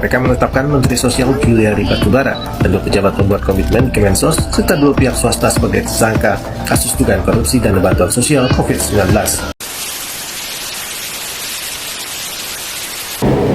KPK menetapkan Menteri Sosial Juliari Batubara dan 2 pejabat pembuat komitmen Kemensos serta 2 pihak swasta sebagai tersangka kasus dugaan korupsi dan bantuan sosial COVID-19.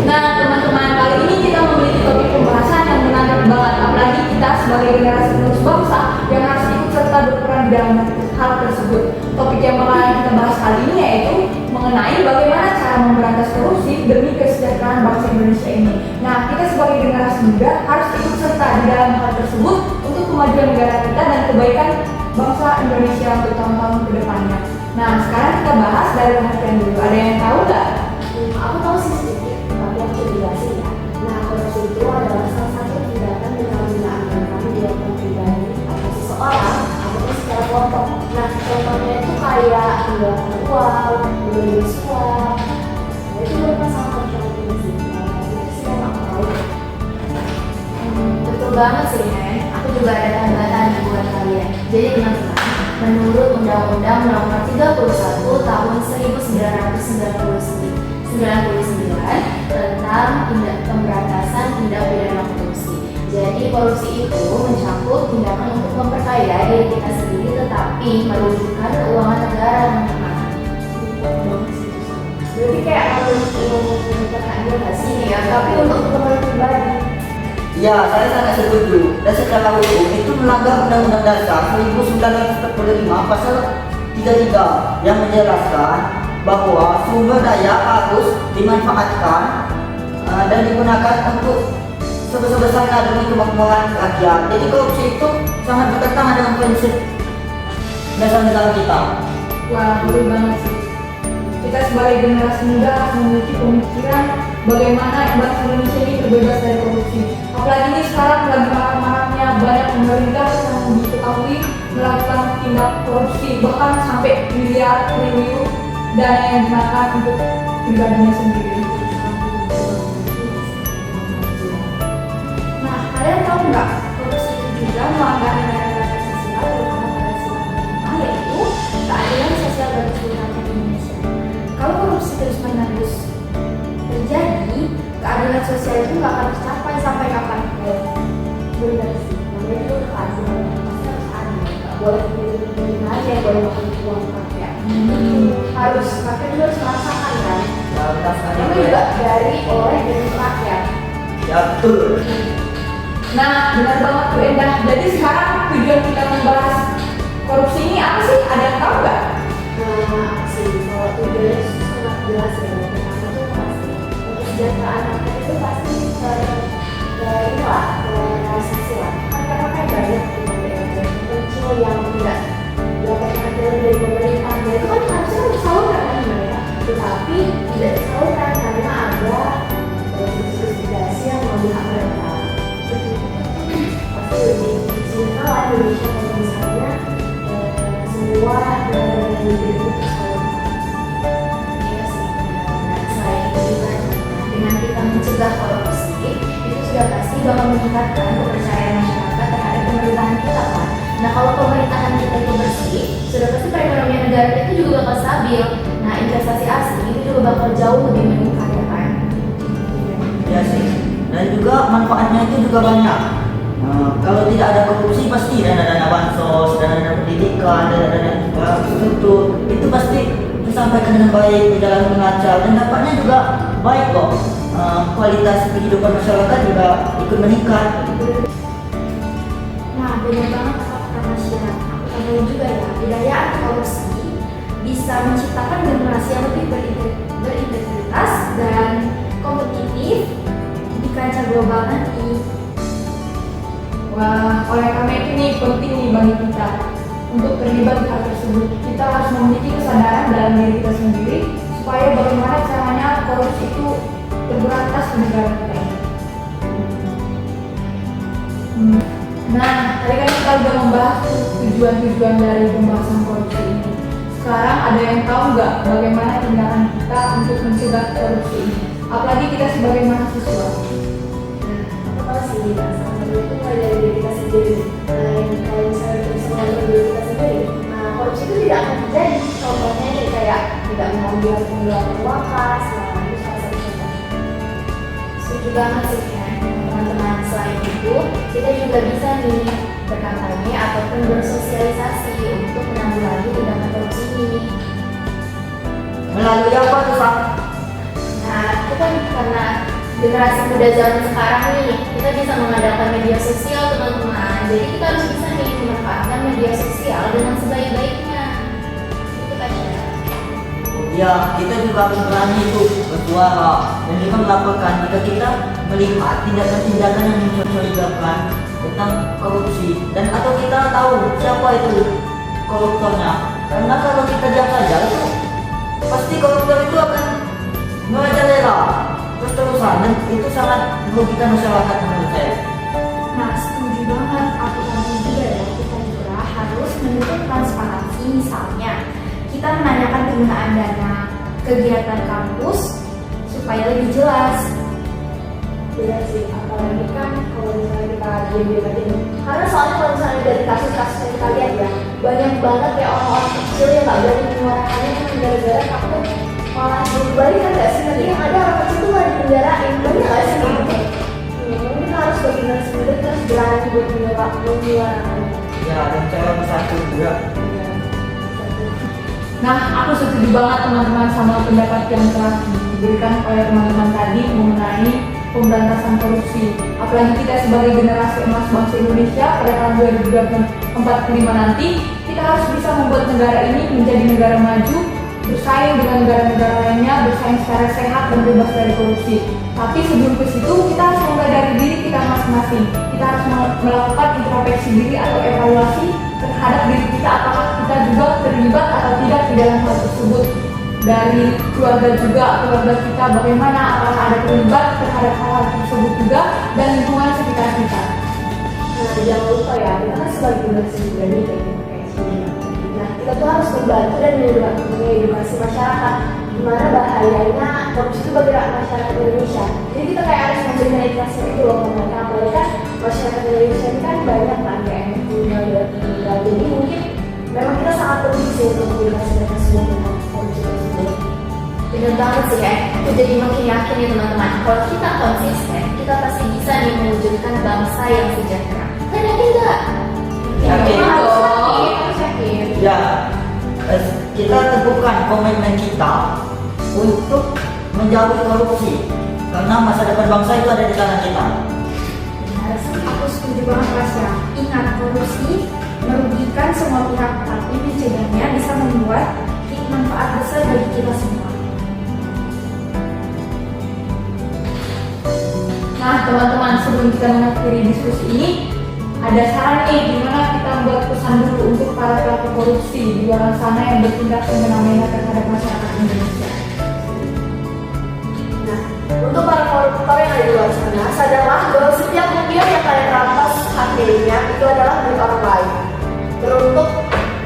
Nah teman-teman, kali ini kita memiliki topik pembahasan yang menarik banget, apalagi kita sebagai generasi penerus bangsa yang harus ikut serta berperan di dalam hal tersebut. Topik yang bakalan kita bahas kali ini yaitu mengenai bagaimana cara memberantas korupsi demi kesejahteraan bangsa Indonesia ini. Nah, kita sebagai generasi muda harus ikut serta di dalam hal tersebut untuk kemajuan negara kita dan kebaikan bangsa Indonesia untuk tahun-tahun ke depannya. Nah, sekarang kita bahas dari perhatian dulu. Ada yang tahu nggak? Aku tahu sih sedikit, tapi aku jelasin ya. Nah, korupsi itu adalah salah satu tindakan penyalahgunaan yang kami dilakukan pribadi atau seseorang ataupun secara kelompok. Nah, contohnya itu kayak menggunakan uang, memberi suap. Nah, itu merupakan salah satu contohnya sih. Itu sih yang aku tahu. Betul banget sih, Nen. Aku juga ada tambahan buat kalian. Jadi teman-teman, menurut Undang-Undang Nomor 31 Tahun 1999 tentang pemberantasan tindak pidana korupsi. Jadi korupsi itu mencakup tindakan untuk memperkaya diri kita sendiri tetapi merugikan keuangan negara, teman-teman. Berarti kayak harus memperkaya nggak sih? Ya, tapi untuk kepentingan pribadi. Ya, saya sangat setuju. Dan secara hukum itu melanggar Undang-Undang Dasar 1945 pasal 33 yang menjelaskan bahwa sumber daya harus dimanfaatkan dan digunakan untuk sebesar-besarnya demi kemakmuran rakyat. Jadi korupsi itu sangat bertentangan dengan prinsip dasar negara kita. Wah, betul banget sih. Kita sebagai generasi muda harus memiliki pemikiran bagaimana bangsa Indonesia ini terbebas dari korupsi. Apalagi ini sekarang lagi marak-maraknya banyak pemerintah yang diketahui melakukan tindak korupsi, bahkan sampai miliar triliun dana yang digunakan untuk pribadinya sendiri. Nah, kalian tahu nggak korupsi itu juga melanggar nilai-nilai sosial terutama pada sila kelima, yaitu keadilan sosial bagi seluruh rakyat Indonesia. Kalau korupsi terus-menerus terjadi, keadilan sosial itu nggak akan tercapai sampai kapanpun. Benar sih, namanya itu keadilan pasti harus adil. Nggak boleh pilih-pilih aja yang boleh makan uang rakyat. Harus rakyat juga harus merasakan kan. Ya, benar sekali. Itu juga dari oleh rakyat. Ya, betul. Nah, benar banget tuh Endah. Jadi sekarang tujuan kita membahas korupsi ini apa sih? Ada yang tahu nggak? Nah, sih kalau tujuannya sangat jelas ya. Pertama tuh pasti untuk kesejahteraan rakyat itu pasti inilah realisasi lah. Karena kan banyak daerah kecil yang tidak dapatkan aturan dari pemerintah. Itu kan harusnya disalurkan kan mereka, tetapi tidak disalurkan karena ada investigasi yang mengambil hak mereka. Pasti lebih simpel lah Indonesia kalau misalnya semua yang itu tersalurkan. Iya sih, benar. Selain itu juga dengan kita mencegah korupsi, itu sudah pasti bakal meningkatkan kepercayaan masyarakat terhadap pemerintahan kita kan. Nah, kalau pemerintahan kita itu bersih, sudah pasti perekonomian negara kita juga bakal stabil. Nah, investasi asing itu juga bakal jauh lebih meningkat ya kan. Ya sih. Dan juga manfaatnya itu juga banyak. Kalau tidak ada korupsi pasti dana-dana bansos, dana-dana pendidikan, dana-dana infrastruktur itu pasti disampaikan dengan baik, berjalan dengan lancar dan dampaknya juga baik kok. Kualitas kehidupan masyarakat juga ikut meningkat. Nah, benar banget kata masyarakat. Aku tambahin juga ya, budaya anti korupsi bisa menciptakan generasi yang lebih berintegritas dan kompetitif di kancah global nanti. Wah, oleh karena itu nih penting nih bagi kita untuk terlibat di hal tersebut. Kita harus memiliki kesadaran dalam diri kita sendiri supaya bagaimana caranya korupsi itu terberantas di negara kita ini. Nah, tadi kan kita udah membahas tujuan-tujuan dari pembahasan korupsi ini. Sekarang ada yang tahu nggak bagaimana tindakan kita untuk mencegah korupsi ini? Apalagi kita sebagai mahasiswa. Aku tahu sih, salah satu itu mulai dari diri kita sendiri. Nah, yang kalau misalnya kita bisa mengatur diri kita sendiri, nah korupsi itu tidak akan terjadi. Contohnya nih kayak tidak mengambil penggunaan uang kas, nah itu salah satu contoh. Setuju banget sih kan, teman-teman. Selain itu, kita juga bisa nih berkampanye ataupun bersosialisasi untuk menanggulangi tindakan korupsi ini. Melalui apa tuh, Pak? Nah, kita karena generasi muda zaman sekarang nih, kita bisa mengandalkan media sosial, teman-teman. Jadi kita harus bisa nih memanfaatkan media sosial dengan sebaik-baiknya. Itu kan ya. Ya, kita juga harus berani itu bersuara dan juga melaporkan jika kita melihat tindakan-tindakan yang mencurigakan tentang korupsi dan atau kita tahu siapa itu koruptornya. Karena kalau kita diam saja itu pasti koruptor itu akan merajalela terus-terusan dan itu sangat merugikan masyarakat menurut saya. Nah, setuju banget. Aku tadi juga ya, kita juga harus menuntut transparansi. Misalnya, kita menanyakan penggunaan dana kegiatan kampus supaya lebih jelas. Iya sih, apalagi kan kalau misalnya kita diam-diam aja nih. Karena soalnya kalau misalnya dari kasus-kasus yang kita lihat ya, banyak banget ya orang-orang kecil yang nggak berani menyuarakannya cuma gara-gara takut malah berbalik kan nggak sih? Nanti yang ada orang kecil tuh malah dipenjarain, banyak nggak sih kayak gitu? Mungkin kita harus bagi generasi muda kita harus berani buat menyuarakannya. Ya, dan cara bersatu juga. Nah, aku setuju banget teman-teman sama pendapat yang telah diberikan oleh teman-teman tadi mengenai pemberantasan korupsi. Apalagi kita sebagai generasi emas bangsa Indonesia pada tahun 2045 nanti, kita harus bisa membuat negara ini menjadi negara maju, bersaing dengan negara-negara lainnya, bersaing secara sehat dan bebas dari korupsi. Tapi sebelum ke situ, kita harus mulai dari diri kita masing-masing. Kita harus melakukan introspeksi diri atau evaluasi terhadap diri kita, apakah kita juga terlibat atau tidak di dalam hal tersebut. Dari keluarga juga, keluarga kita bagaimana, apakah ada terlibat terhadap hal-hal tersebut juga, dan lingkungan sekitar kita. Nah, jangan lupa ya, kita kan sebagai generasi muda nih kayak gitu, kayak sebelumnya. Nah, kita tuh harus membantu dan mengedukasi masyarakat gimana bahayanya korupsi itu bagi masyarakat Indonesia. Jadi kita kayak harus memberikan edukasi itu loh ke mereka. Apalagi kan masyarakat Indonesia ini kan banyak kan kayak yang tinggal di tinggal. Jadi mungkin memang kita sangat penting sih untuk mengedukasi mereka semua tentang korupsi tersebut. Bener banget sih ya, aku jadi makin yakin nih teman-teman, kalau kita konsisten, kita pasti bisa nih mewujudkan bangsa yang sejahtera. Kan yakin nggak? Yakin. Harus yakin. Ya, kita teguhkan komitmen kita untuk menjauhi korupsi karena masa depan bangsa itu ada di tangan kita. Aku setuju banget Mas ya. Ingat, korupsi merugikan semua pihak, tapi mencegahnya bisa membuat manfaat besar bagi kita semua. Nah, teman-teman, sebelum kita mengakhiri diskusi ini, ada saran nih gimana kita membuat pesan dulu untuk para pelaku korupsi di luar sana yang bertindak semena-mena terhadap masyarakat Indonesia. Nah, untuk para koruptor yang ada di luar sana, sadarlah bahwa setiap rupiah yang kalian rampas harganya itu adalah milik orang lain. Teruntuk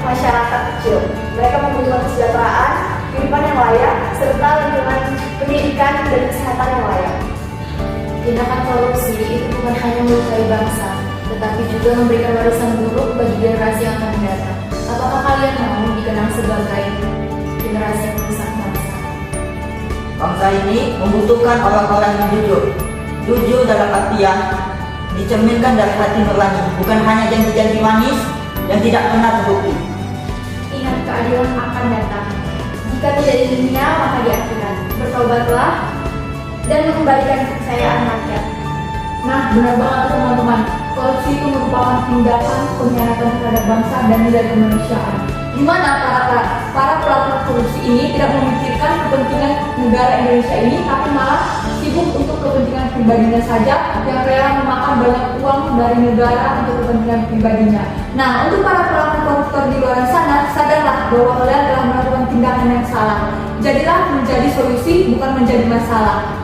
masyarakat kecil, mereka membutuhkan kesejahteraan, kehidupan yang layak, serta lingkungan pendidikan dan kesehatan yang layak. Tindakan korupsi itu bukan hanya melukai bangsa, tetapi juga memberikan warisan buruk bagi generasi yang akan datang. Apakah kalian mau dikenang sebagai generasi yang merusak bangsa? Bangsa ini membutuhkan orang-orang yang jujur. Jujur dalam artian dicerminkan dari hati nurani, bukan hanya janji-janji manis yang tidak pernah terbukti. Ingat, keadilan akan datang. Jika tidak di dunia, maka di akhirat. Bertobatlah dan mengembalikan kepercayaan rakyat. Nah, benar banget teman-teman, korupsi itu merupakan tindakan pengkhianatan terhadap bangsa dan nilai kemanusiaan. Di mana para pelaku korupsi ini tidak memikirkan kepentingan negara Indonesia ini, tapi malah sibuk untuk kepentingan pribadinya saja, yang rela memakan banyak uang dari negara untuk kepentingan pribadinya. Nah, untuk para pelaku koruptor di luar sana, sadarlah bahwa kalian telah melakukan tindakan yang salah. Jadilah menjadi solusi, bukan menjadi masalah.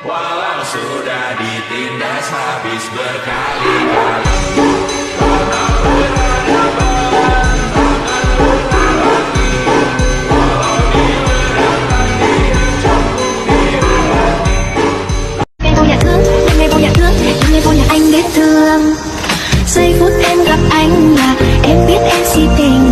Walau sudah ditindas habis berkali-kali. penting